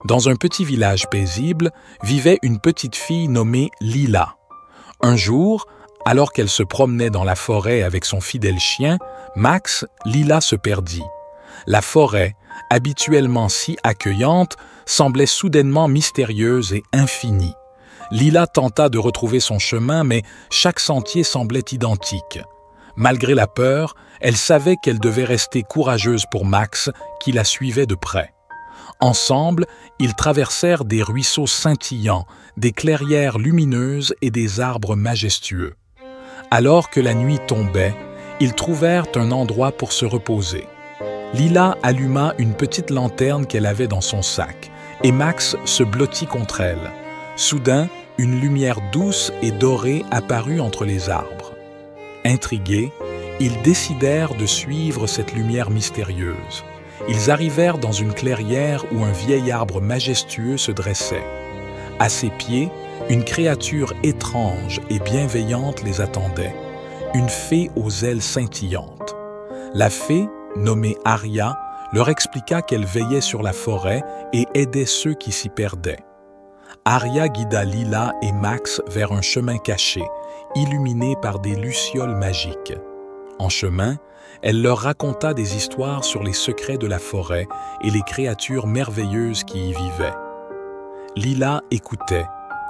Dans un petit village paisible, vivait une petite fille nommée Lila. Un jour, alors qu'elle se promenait dans la forêt avec son fidèle chien, Max, Lila se perdit. La forêt, habituellement si accueillante, semblait soudainement mystérieuse et infinie. Lila tenta de retrouver son chemin, mais chaque sentier semblait identique. Malgré la peur, elle savait qu'elle devait rester courageuse pour Max, qui la suivait de près. Ensemble, ils traversèrent des ruisseaux scintillants, des clairières lumineuses et des arbres majestueux. Alors que la nuit tombait, ils trouvèrent un endroit pour se reposer. Lila alluma une petite lanterne qu'elle avait dans son sac, et Max se blottit contre elle. Soudain, une lumière douce et dorée apparut entre les arbres. Intrigués, ils décidèrent de suivre cette lumière mystérieuse. Ils arrivèrent dans une clairière où un vieil arbre majestueux se dressait. À ses pieds, une créature étrange et bienveillante les attendait, une fée aux ailes scintillantes. La fée, nommée Aria, leur expliqua qu'elle veillait sur la forêt et aidait ceux qui s'y perdaient. Aria guida Lila et Max vers un chemin caché, illuminé par des lucioles magiques. En chemin, elle leur raconta des histoires sur les secrets de la forêt et les créatures merveilleuses qui y vivaient. Lila écoutait,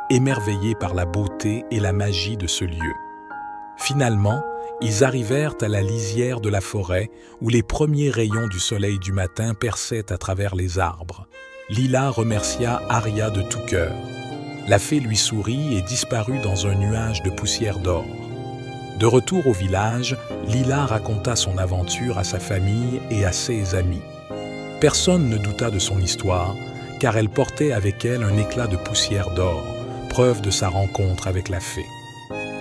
émerveillée par la beauté et la magie de ce lieu. Finalement, ils arrivèrent à la lisière de la forêt où les premiers rayons du soleil du matin perçaient à travers les arbres. Lila remercia Aria de tout cœur. La fée lui sourit et disparut dans un nuage de poussière d'or. De retour au village, Lila raconta son aventure à sa famille et à ses amis. Personne ne douta de son histoire, car elle portait avec elle un éclat de poussière d'or, preuve de sa rencontre avec la fée.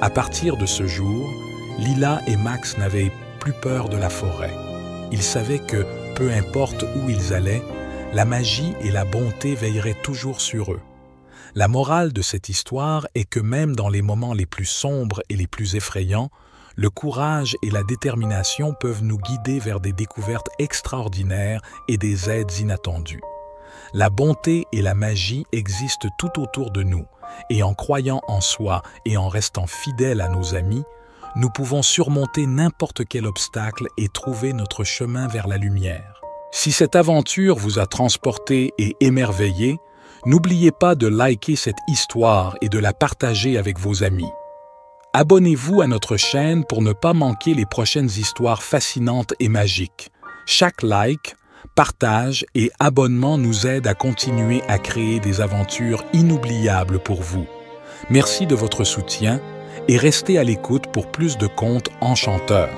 À partir de ce jour, Lila et Max n'avaient plus peur de la forêt. Ils savaient que, peu importe où ils allaient, la magie et la bonté veilleraient toujours sur eux. La morale de cette histoire est que même dans les moments les plus sombres et les plus effrayants, le courage et la détermination peuvent nous guider vers des découvertes extraordinaires et des aides inattendues. La bonté et la magie existent tout autour de nous, et en croyant en soi et en restant fidèles à nos amis, nous pouvons surmonter n'importe quel obstacle et trouver notre chemin vers la lumière. Si cette aventure vous a transporté et émerveillé, n'oubliez pas de liker cette histoire et de la partager avec vos amis. Abonnez-vous à notre chaîne pour ne pas manquer les prochaines histoires fascinantes et magiques. Chaque like, partage et abonnement nous aide à continuer à créer des aventures inoubliables pour vous. Merci de votre soutien et restez à l'écoute pour plus de contes enchanteurs.